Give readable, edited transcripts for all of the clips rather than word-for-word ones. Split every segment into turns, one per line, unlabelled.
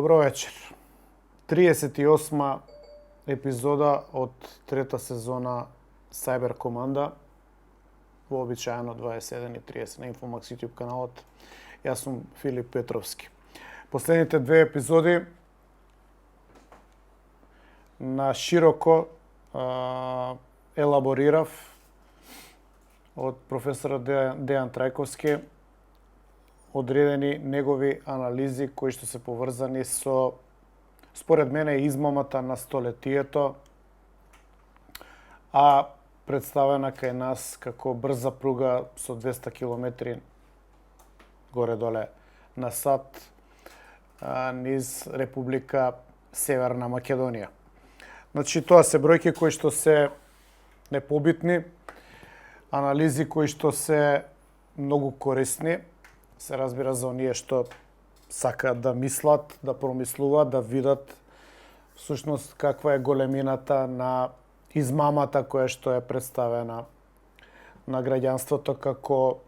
Добро вечер. 38 епизода од трета сезона Cyber Команда, вообичаено 21:30 на Infomax YouTube каналот. Јас сум Филип Петровски. Последните две епизоди на широко елаборирав од професорот Дејан Трајковски одредени негови анализи кои што се поврзани со, според мене, измамата на столетието, а представена кај нас како брза пруга со 200 км горе-доле на сат низ Република Северна Македонија. Значи, тоа се бројки кои што се непобитни, анализи кои што се многу корисни, се разбира за оние што сакаат да мислат, да промислуваат, да видат всушност каква е големината на измамата која што е представена на граѓанството како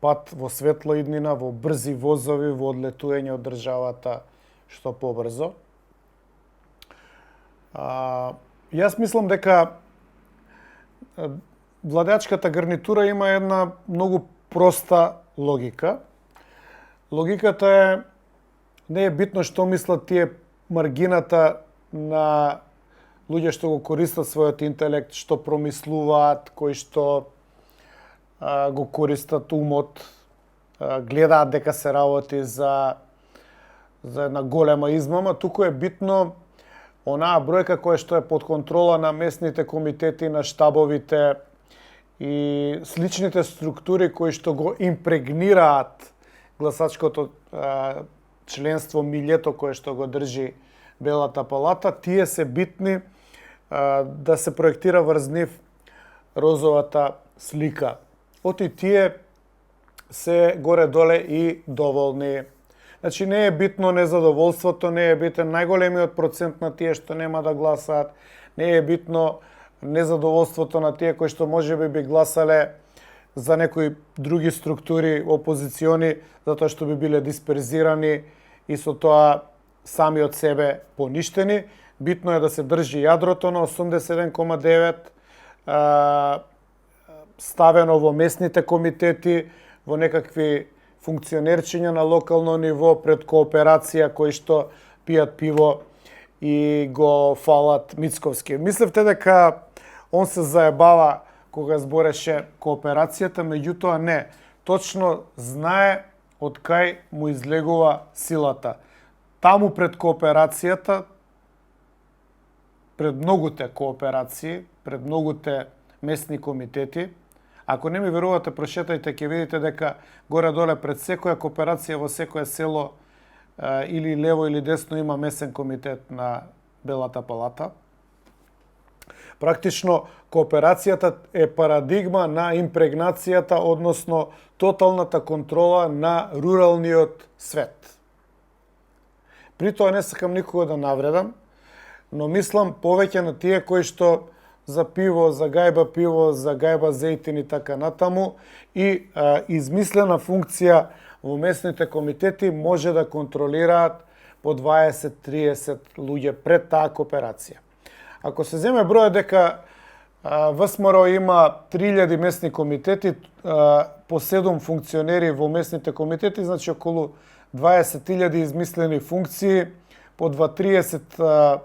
пат во светло иднина, во брзи возови, во одлетување од државата што побрзо. Јас мислам дека владеачката гарнитура има една многу проста логика. Логиката е, не е битно што мислат тие маргината на луѓе што го користат својот интелект, што промислуваат, кои што го користат умот, гледаат дека се работи за една голема измама, туку е битно онаа бројка која што е под контрола на местните комитети, на штабовите и сличните структури кои што го импрегнираат гласачкото членство, милјето кое што го држи Белата палата, тие се битни да се проектира врз нив розовата слика. Оти тие се горе-доле и доволни. Значи, не е битно незадоволството, не е битен најголемиот процент на тие што нема да гласаат, не е битно незадоволството на тие кои што можеби би гласале за некои други структури опозициони, затоа што би биле дисперзирани и со тоа сами од себе поништени. Битно е да се држи јадрото на 87,9, ставено во местните комитети, во некакви функционерчиња на локално ниво пред кооперација кои што пијат пиво и го фалат Мицковски. Мислевте дека он се заебава кога збореше кооперацијата, меѓутоа не. Точно знае од кај му излегува силата. Таму пред кооперацијата, пред многуте кооперации, пред многуте местни комитети, ако не ми верувате, прошетајте, ќе видите дека горе-доле пред секоја кооперација во секое село или лево или десно има месен комитет на Белата палата. Практично, кооперацијата е парадигма на импрегнацијата, односно тоталната контрола на руралниот свет. При тоа не сакам никога да навредам, но мислам повеќе на тие кои што за пиво, за гајба зејтин и така натаму, и измислена функција во местните комитети може да контролираат по 20-30 луѓе пред таа кооперација. Ако се земе броја дека ВСМР има 3000 местни комитети, по 7 функционери во местните комитети, значи околу 20.000 измислени функции, по 2-30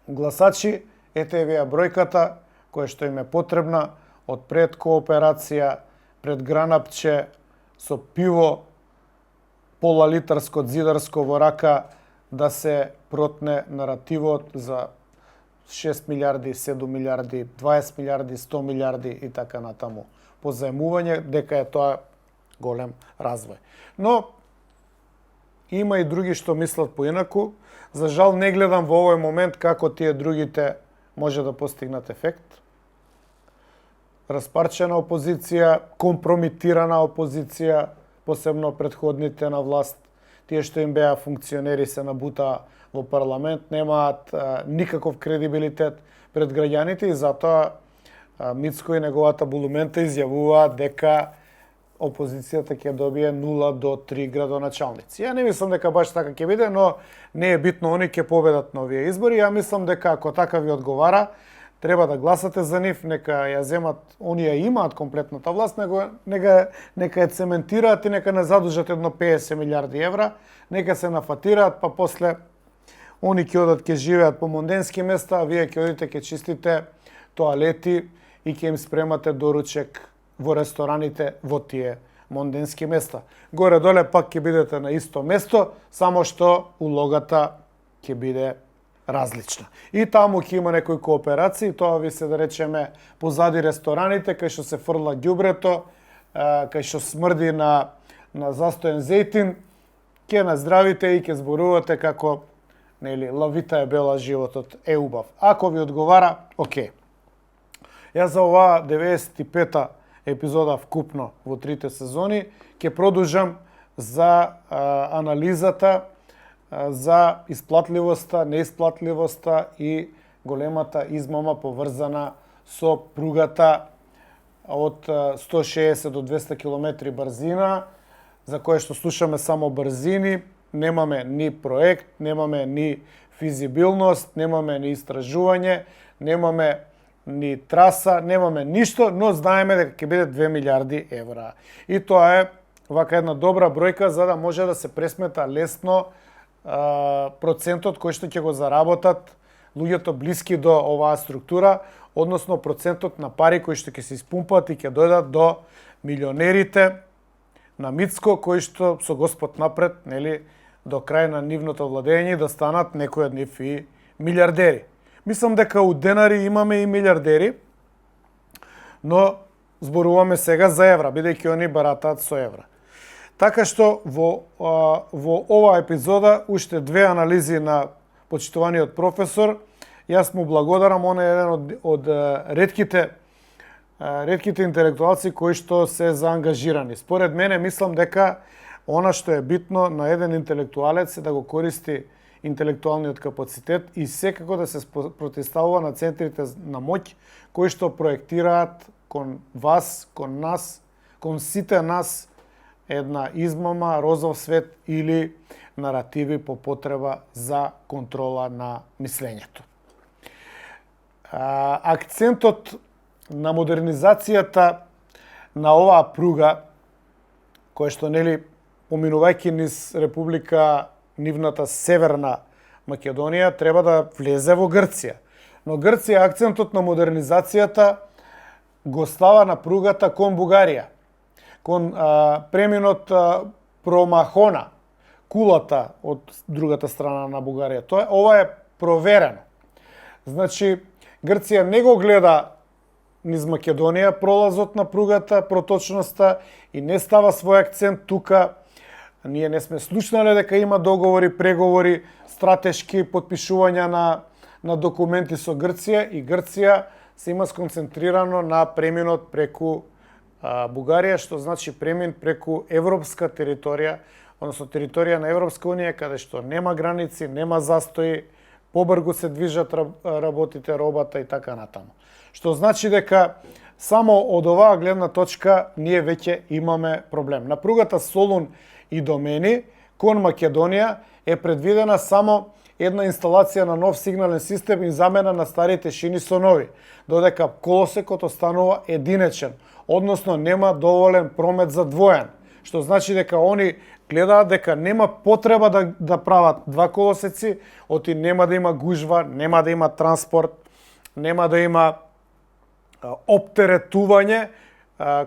гласачи, ете веја бројката која што им е потребна од пред кооперација, пред гранапче, со пиво, пола литарско зидарско во рака, да се протне наративот за 6 милиарди, 7 милиарди, 20 милиарди, 100 милиарди и така натаму. По заемување, дека е тоа голем развој. Но, има и други што мислат поинаку. За жал, не гледам во овој момент како тие другите може да постигнат ефект. Распарчена опозиција, компромитирана опозиција, посебно предходните на власт, тие што им беа функционери се набута во парламент, немаат никаков кредибилитет пред граѓаните и затоа Мицко и неговата булумента изјавуваат дека опозицијата ќе добие 0 до 3 градоначалници. Ја не мислам дека баш така ќе биде, но не е битно, они ќе победат на овие избори. Ја мислам дека ако така ви одговара, треба да гласате за нив, нека ја земат, оние имаат комплетната власт, нека ја цементираат и нека не задужат едно 50 милиарди евра, нека се нафатираат, па после они ќе одат ќе живеат по монденски места, а вие ќе одите ќе чистите тоалети и ќе им спремате доручек во рестораните во тие монденски места. Горе-доле пак ќе бидете на исто место, само што улогата ќе биде различна. И таму ќе има некои кооперации, тоа ви се да речеме позади рестораните, кај што се фрла ѓубрето, кај што смрди на застоен зејтин, ќе наздравите и ќе зборувате како нели лавита е бела, животот е убав. Ако ви одговара, окей. Јас за оваа 95-та епизода вкупно во 3 сезони ќе продолжам за анализата за isплатливоста, неисплатливоста и големата измама поврзана со пругата од 160 до 200 км брзина, за кое што слушаме само брзини, немаме ни проект, немаме ни физибилност, немаме ни истражување, немаме ни траса, немаме ништо, но знаеме дека ќе биде 2 милиарди евра. И тоа е вака една добра бројка за да може да се пресмета лесно процентот кој што ќе го заработат луѓето блиски до оваа структура, односно процентот на пари кои што ќе се испумпат и ќе дојдат до милионерите на Мицко, кои што со Господ напред, нели, до крај на нивното владење да станат некои од нив и милиардери. Мислам дека у денари имаме и милиардери, но зборуваме сега за евра, бидејќи они баратаат со евра. Така што во оваа епизода уште 2 анализи на почитуваниот професор. Јас му благодарам, он е еден од ретките интелектуалци кои што се заангажирани. Според мене, мислам дека она што е битно на еден интелектуалец е да го користи интелектуалниот капацитет и секако да се противставува на центрите на моќ кои што проектираат кон вас, кон нас, кон сите нас една измама, розов свет или наративи по потреба за контрола на мислењето. Акцентот на модернизацијата на оваа пруга, која што нели поминувајќи низ Република нивната Северна Македонија, треба да влезе во Грција. Но Грција акцентот на модернизацијата го става на пругата кон Бугарија, кон преминот Промахона, кулата од другата страна на Бугарија. Ова е проверено. Значи, Грција не го гледа низ Македонија пролазот на пругата, проточноста и не става свој акцент тука. Ние не сме слушнале дека има договори, преговори, стратешки подпишувања на документи со Грција и Грција се има сконцентрирано на преминот преку Бугарија, што значи премин преку европска територија, односно територија на Европска унија, каде што нема граници, нема застои, побрзо се движат работите, робата и така натаму. Што значи дека само од оваа гледна точка ние веќе имаме проблем. На пругата Солун и Домени кон Македонија е предвидена само една инсталација на нов сигнален систем и замена на старите шини со нови, додека колосекот останува единечен, односно нема доволен промет за двоен, што значи дека они гледаат дека нема потреба да прават 2 колосеци, оти нема да има гужва, нема да има транспорт, нема да има оптеретување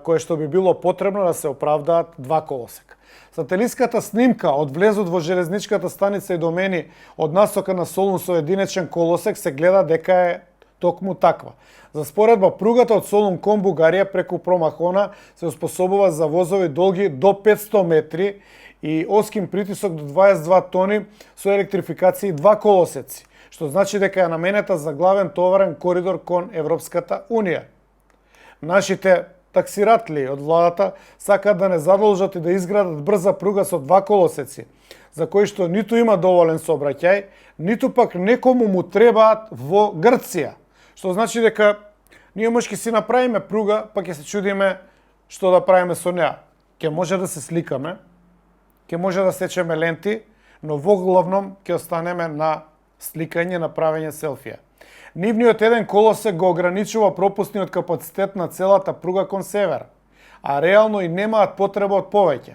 кое што би било потребно да се оправдаат 2 колосека. Сателитската снимка од влезот во железничката станица и Домени од насока на Солун со единечен колосек се гледа дека е токму таква. За споредба, пругата од Солун кон Бугарија преку Промахона се успособува за возови долги до 500 метри и оским притисок до 22 тони со електрификација и 2 колосеци, што значи дека е наменета за главен товарен коридор кон Европската Унија. Нашите таксиратли од владата сакаат да не задолжат и да изградат брза пруга со 2 колосеци, за кои што ниту има доволен сообраќај, ниту пак некому му требаат во Грција. Што значи дека ние можеме си направиме пруга, па ќе се чудиме што да правиме со неа. ќе може да се сликаме, ќе може да сечеме ленти, но во главном ќе останеме на сликање, на правење селфија. Нивниот еден колосек го ограничува пропусниот капацитет на целата пруга кон север, а реално и немаат потреба од повеќе.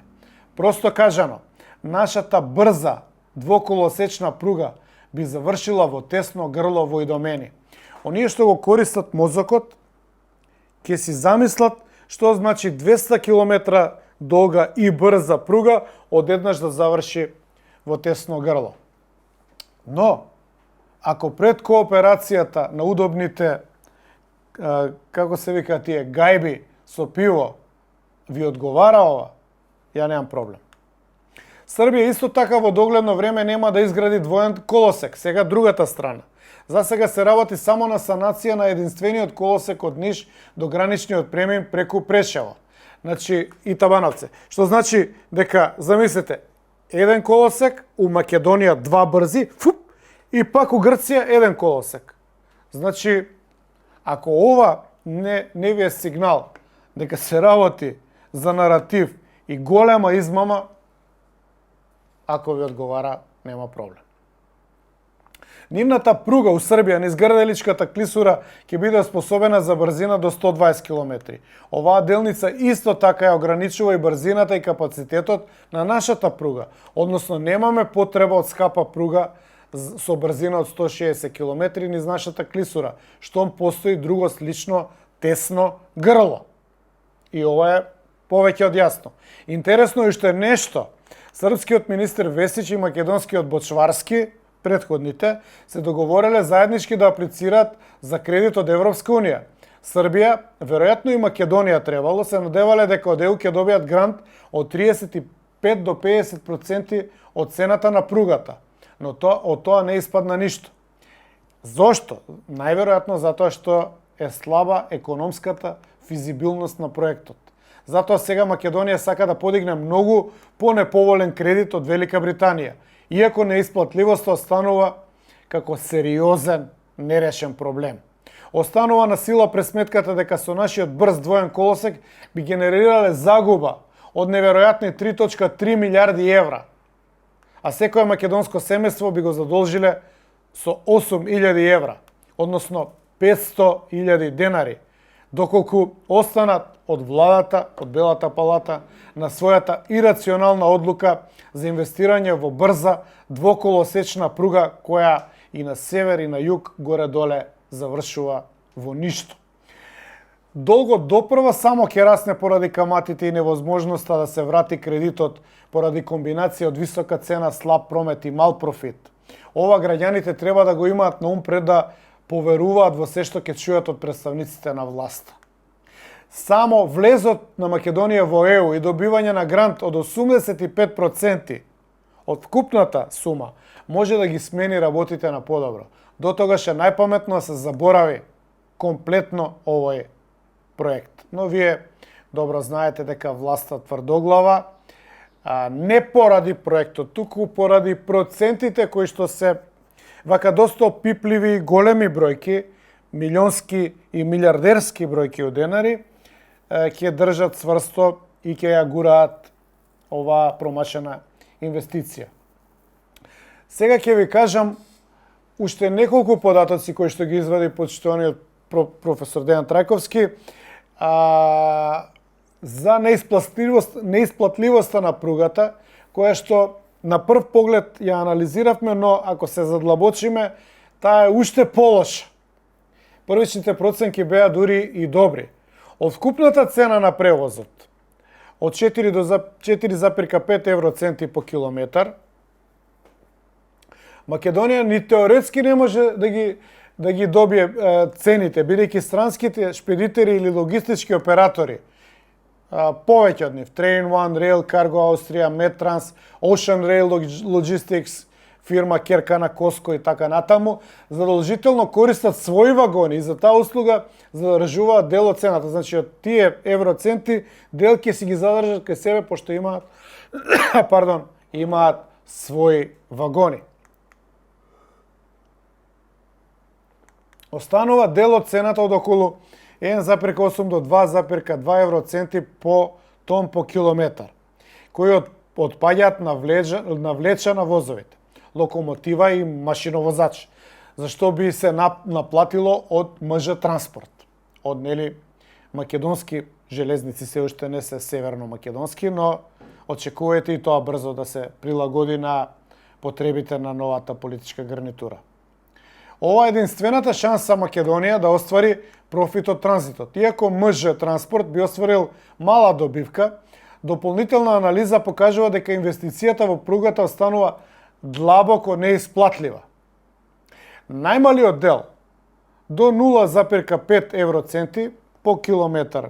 Просто кажано, нашата брза двоколосечна пруга би завршила во тесно грло во Идомени. Оние што го користат мозокот, ќе си замислат што значи 200 км долга и брза пруга одеднаш да заврши во тесно грло. Но, ако пред кооперацијата на удобните, како се вика тие, гајби со пиво, ви одговара ова, ја немам проблем. Србија исто така во догледно време нема да изгради двоен колосек, сега другата страна. За сега се работи само на санација на единствениот колосек од Ниш до граничниот премин преку Прешево. Значи и Табановце. Што значи дека, замислете, еден колосек, у Македонија два брзи, и пак у Грција еден колосек. Значи, ако ова не ви е сигнал дека се работи за наратив и голема измама, ако ви одговара, нема проблем. Нивната пруга у Србија низ Грделичката клисура ќе биде способена за брзина до 120 км. Оваа делница исто така ја ограничува и брзината и капацитетот на нашата пруга, односно немаме потреба од скапа пруга со брзина од 160 км низ нашата клисура, штом постои друго слично тесно грло. И ова е повеќе од јасно. Интересно е што е нешто. Српскиот министер Весич и македонскиот Бочварски, предходните, се договориле заеднички да аплицираат за кредит од Европска унија. Србија, веројатно и Македонија требало, се надевале дека од ЕУ ќе добијат грант од 35 до 50% од цената на пругата. Но од тоа не испадна ништо. Зошто? Најверојатно затоа што е слаба економската физибилност на проектот. Затоа сега Македонија сака да подигне многу понеповолен кредит од Велика Британија, иако неисплатливоста останува како сериозен нерешен проблем. Останува на сила пресметката дека со нашиот брз двоен колосек би генерирале загуба од неверојатни 3.3 милиарди евра, а секое македонско семејство би го задолжиле со 8.000 евра, односно 500.000 денари, доколку останат од владата, од Белата палата, на својата ирационална одлука за инвестирање во брза двоколосечна пруга која и на север и на југ горе-доле завршува во ништо. Долго допрва само ќе расне поради каматите и невозможноста да се врати кредитот поради комбинација од висока цена, слаб промет и мал профит. Ова граѓаните треба да го имаат на ум пред да поверуваат во се што ќе чујат од представниците на власта. Само влезот на Македонија во ЕУ и добивање на грант од 85% од вкупната сума може да ги смени работите на подобро. До тогаш е најпаметно да се заборави комплетно овој проект. Но вие добро знаете дека власта тврдоглава, не поради проектот, туку поради процентите кои што се вака доста опипливи и големи бројки, милионски и милиардерски бројки од денари, ќе држат цврсто и ќе ја гураат оваа промашена инвестиција. Сега ќе ви кажам уште неколку податоци кои што ги извади почитуваниот професор Дејан Трајковски за неисплатливоста на пругата, која што на прв поглед ја анализиравме, но ако се задлабочиме, таа е уште полоша. Првичните проценки беа дури и добри. Од вкупната цена на превозот од 4 до 4,5 евроценти по километар, Македонија ни теоретски не може да ги добие цените, бидејќи странските шпедитери или логистички оператори, повеќе од нив, Train One, Rail Cargo Austria, Medtrans, Ocean Rail Logistics, фирма Керкана, Коско и така натаму, задолжително користат своји вагони и за таа услуга задржуваат дел од цената. Значи, од тие евроценти, дел ќе си ги задржат кај себе, пошто имаат, имаат своји вагони. Останува дел од цената од околу 1,8 до 2,2 евроценти по тон по километар, кои отпаѓаат на влеча на возовите, локомотива и машиновозач, зашто би се наплатило од МЖ Транспорт, од македонски железници, се уште не се северно-македонски, но очекувате и тоа брзо да се прилагоди на потребите на новата политичка гарнитура. Ова е единствената шанса Македонија да оствари профит од транзитот. Иако МЖ Транспорт би остварил мала добивка, дополнителна анализа покажува дека инвестицијата во пругата останува длабоко неисплатлива. Најмалиот дел до 0,5 евроценти по километар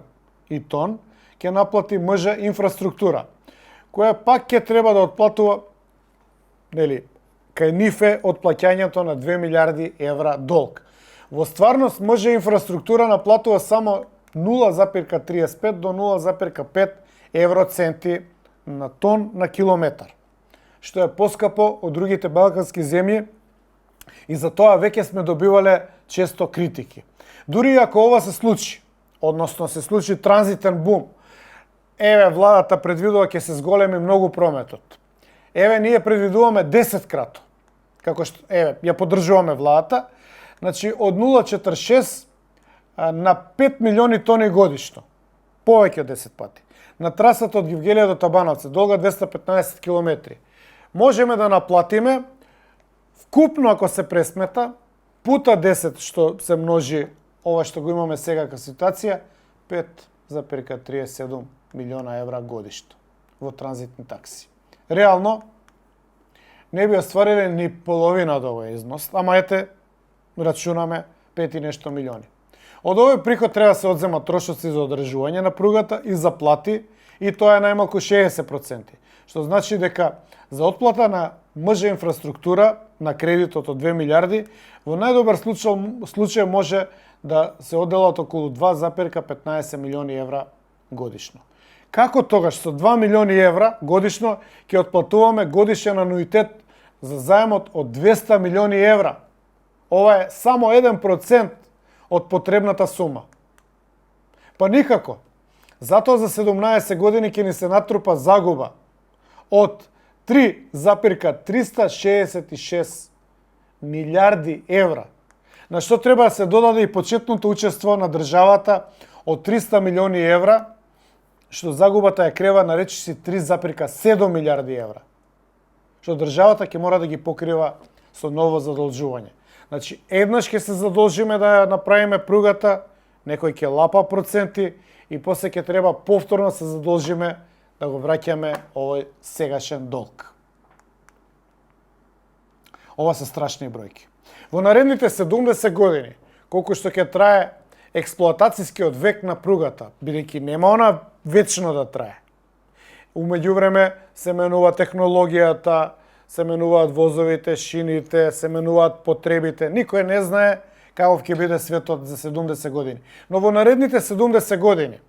и тон ќе наплати МЖ Инфраструктура, која пак ќе треба да отплатува кај нив е од плаќањето на 2 милиарди евра долг. Во стварност МЖ Инфраструктура наплатува само 0,35 до 0,5 евроценти на тон на километар, што е поскапо од другите балкански земји и за тоа веќе сме добивале често критики. Дури ако ова се случи, односно се случи транзитен бум, владата предвидува ќе се зголеми многу прометот. Ние предвидуваме 10 крато. Како што, ја поддржуваме владата, значи од 0,46 на 5 милиони тони годишно. Повеќе од 10 пати. На трасата од Гевгелија до Табановци, долга 215 километри. Можеме да наплатиме, вкупно ако се пресмета, пута 10 што се множи ова што го имаме сега ка ситуација, 5,37 милиона евра годишно во транзитни такси. Реално, не би оствариле ни половина од овој износ, ама рачунаме 5 и нешто милиони. Од овој приход треба да се одземат трошоци за одржување на пругата и за плати, и тоа е најмалку 60%, што значи дека за отплата на МЖ Инфраструктура на кредитот од 2 милиарди, во најдобар случај може да се одделат околу 2,15 милиони евра годишно. Како тогаш со 2 милиони евра годишно ќе отплатуваме годишен ануитет за заемот од 200 милиони евра? Ова е само 1% од потребната сума. Па никако. Затоа за 17 години ќе ни се натрупа загуба од 3,366 милиарди евра, на што треба да се додаде и почетното учество на државата од 300 милиони евра, што загубата ја крева на речиси 3,7 милиарди евра, што државата ќе мора да ги покрива со ново задолжување. Значи, еднаш ќе се задолжиме да ја направиме пругата, некој ќе лапа проценти и после ќе треба повторно се задолжиме да го враќаме овој сегашен долг. Ова се страшни бројки. Во наредните 70 години, колку што ќе трае експлоатацијскиот век на пругата, бидејќи нема она вечно да трае. Умеѓувреме се менува технологијата, се менуваат возовите, шините, се менуваат потребите. Никој не знае каков ќе биде светот за 70 години. Но во наредните 70 години,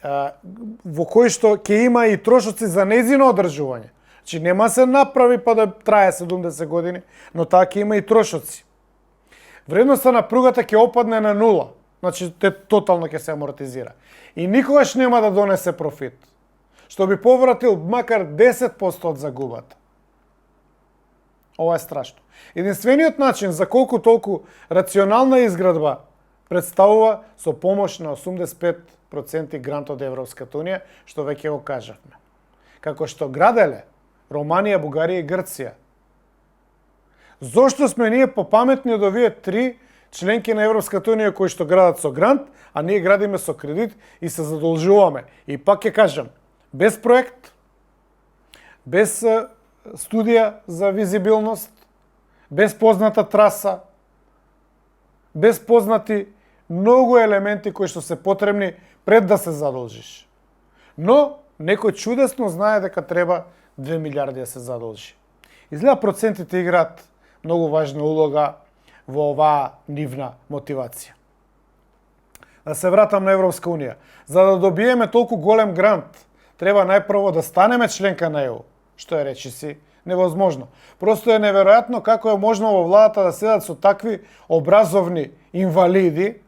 во кои што ќе има и трошоци за нејзино одржување, значи нема се направи па да трае 70 години, но таа ќе има и трошоци. Вредноста на пругата ќе опадне на нула, значи тотално ќе се амортизира. И никогаш нема да донесе профит, што би повратил макар 10% од загубата. Ова е страшно. Единствениот начин за колку толку рационална изградба представува со помош на 85% грант од Европската Унија, што веќе го кажавме. Како што граделе Романија, Бугарија и Грција. Зошто сме ние попаметни од овие три членки на Европската Унија кои што градат со грант, а ние градиме со кредит и се задолжуваме? И пак ќе кажам, без проект, без студија за визибилност, без позната траса, без познати многу елементи кои што се потребни пред да се задолжиш. Но некој чудесно знае дека треба 2 милиарди да се задолжи. Изгледа процентите играат многу важна улога во оваа нивна мотивација. Да се вратам на Европска Унија. За да добиеме толку голем грант, треба најпрво да станеме членка на ЕУ, што е речиси невозможно. Просто е неверојатно како е можно во владата да седат со такви образовни инвалиди,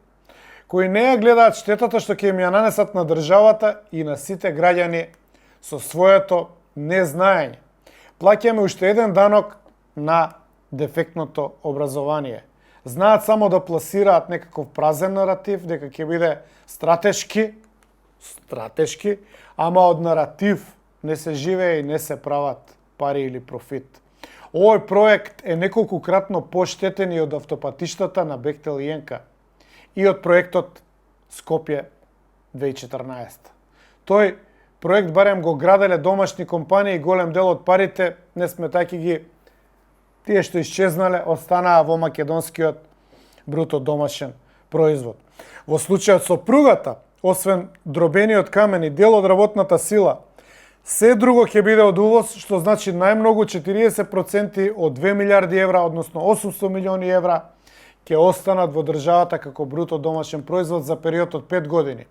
кои не ја гледаат штетата што ќе им ја нанесат на државата и на сите граѓани со своето незнаење. Плаќаме уште еден данок на дефектното образование. Знаат само да пласираат некаков празен наратив, дека ќе биде стратешки, ама од наратив не се живее и не се прават пари или профит. Овој проект е неколкукратно поштетен и од автопатиштата на Бехтел и Енка и од проектот Скопје 2014. Тој проект барем го граделе домашни компании и голем дел од парите, не сметајќи ги тие што исчезнале, останаа во македонскиот бруто домашен производ. Во случајот со пругата, освен дробениот камен и дел од работната сила, се друго ќе биде од увоз, што значи најмногу 40% од 2 милиарди евра, односно 800 милиони евра, ќе останат во државата како бруто домашен производ за период од 5 години.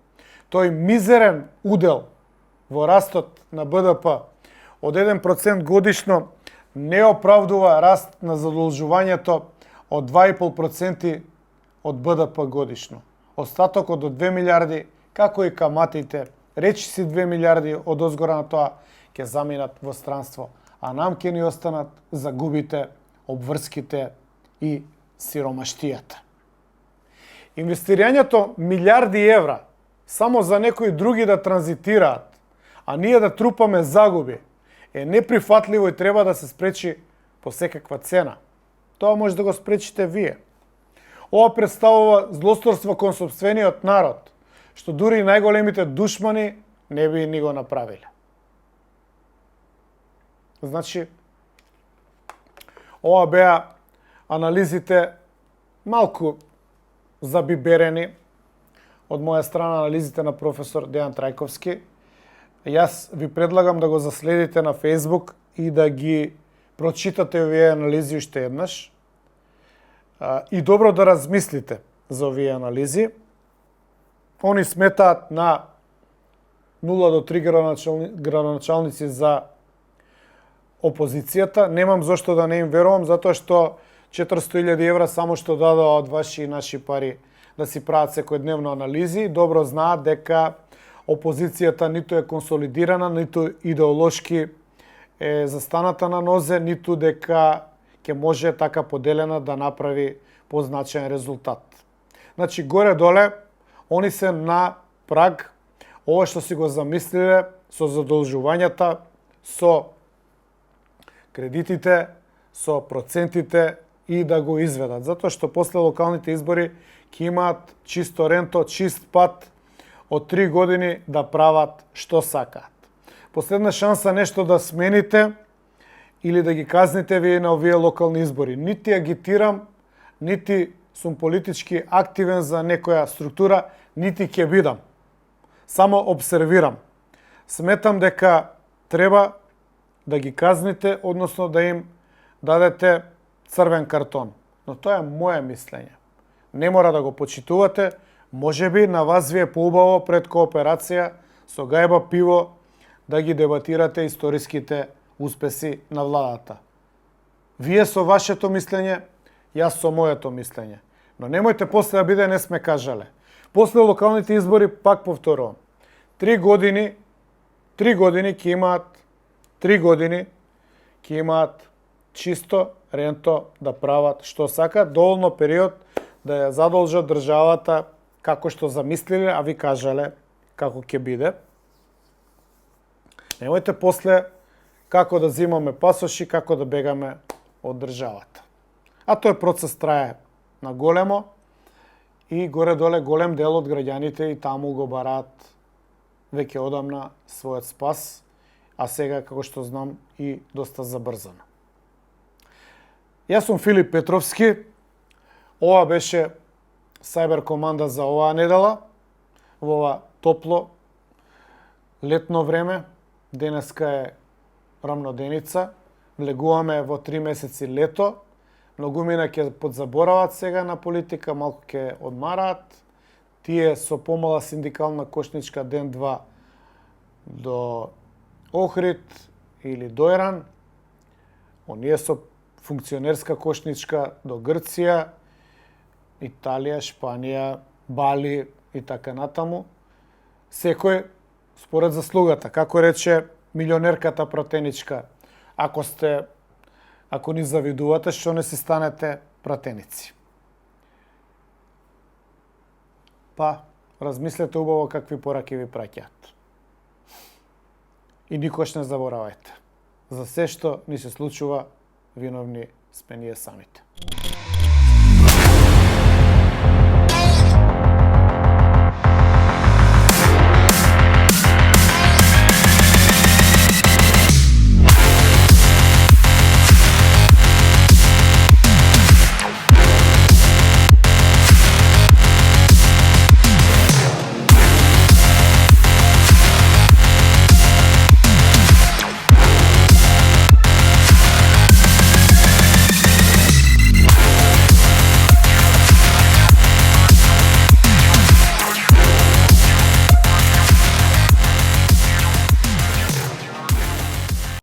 Тој мизерен удел во растот на БДП од 1% годишно не оправдува раст на задолжувањето од 2,5% од БДП годишно. Остатокот од 2 милиарди, како и каматите, речиси 2 милиарди од озгора на тоа, ќе заминат во странство, а нам ќе ни останат загубите, обврските и сиромаштијата. Инвестирањето милиарди евра само за некои други да транзитираат, а ние да трупаме загуби, е неприфатливо и треба да се спречи по секаква цена. Тоа може да го спречите вие. Ова представува злосторство кон сопствениот народ, што дури и најголемите душмани не би ни го направиле. Значи, ова беа анализите малку забиберени од моја страна, анализите на професор Дејан Трајковски. Јас ви предлагам да го заследите на Facebook и да ги прочитате овие анализи уште еднаш. И добро да размислите за овие анализи. Они сметаат на 0 до 3 градоначалници за опозицијата. Немам зошто да не им верувам, затоа што 400.000 евра само што дадоа од ваши и наши пари да си прават секојдневно анализи. Добро знаат дека опозицијата ниту е консолидирана, ниту идеолошки е застаната на нозе, ниту дека ќе може така поделена да направи позначен резултат. Значи, горе-доле, они се на праг, ова што си го замислиле со задолжувањата, со кредитите, со процентите и да го изведат. Затоа што после локалните избори ќе имаат чисто ренто, чист пат од 3 години да прават што сакаат. Последна шанса нешто да смените или да ги казните вие на овие локални избори. Нити агитирам, нити сум политички активен за некоја структура, нити ќе бидам. Само обсервирам. Сметам дека треба да ги казните, односно да им дадете црвен картон. Но тоа е моје мислење. Не мора да го почитувате, можеби на вас ви е поубаво пред кооперација со гајба пиво да ги дебатирате историските успеси на владата. Вие со вашето мислење, јас со моето мислење. Но немојте после да биде не сме кажале. После локалните избори, пак повторувам, 3 години ќе имаат 3 години ќе имаат чисто ренто да прават што сакаат, доволно период да ја задолжат државата како што замислиле, а ви кажале како ќе биде. Немојте после како да земаме пасоши, како да бегаме од државата. А тој процес трае на големо и горе-доле голем дел од граѓаните и таму го бараат веќе одамна својот спас, а сега, како што знам, и доста забрзано. Јас сум Филип Петровски. Ова беше Сајбер команда за оваа недела, во ова топло летно време. Денеска е рамноденица, влегуваме во 3 месеци лето, многумина ќе подзаборават сега на политика, малку ќе одмараат. Тие со помала синдикална кошничка ден-два до Охрид или до Иран, оние со функционерска кошничка до Грција, Италија, Шпанија, Бали и така натаму. Секој според заслугата, како рече милионерката пратеничка, ако ни завидувате, што не си станете пратеници. Па, размислете убаво какви пораки ви праќаат. И никош не заборавајте. За се што ни се случува, виновни сме ние самите.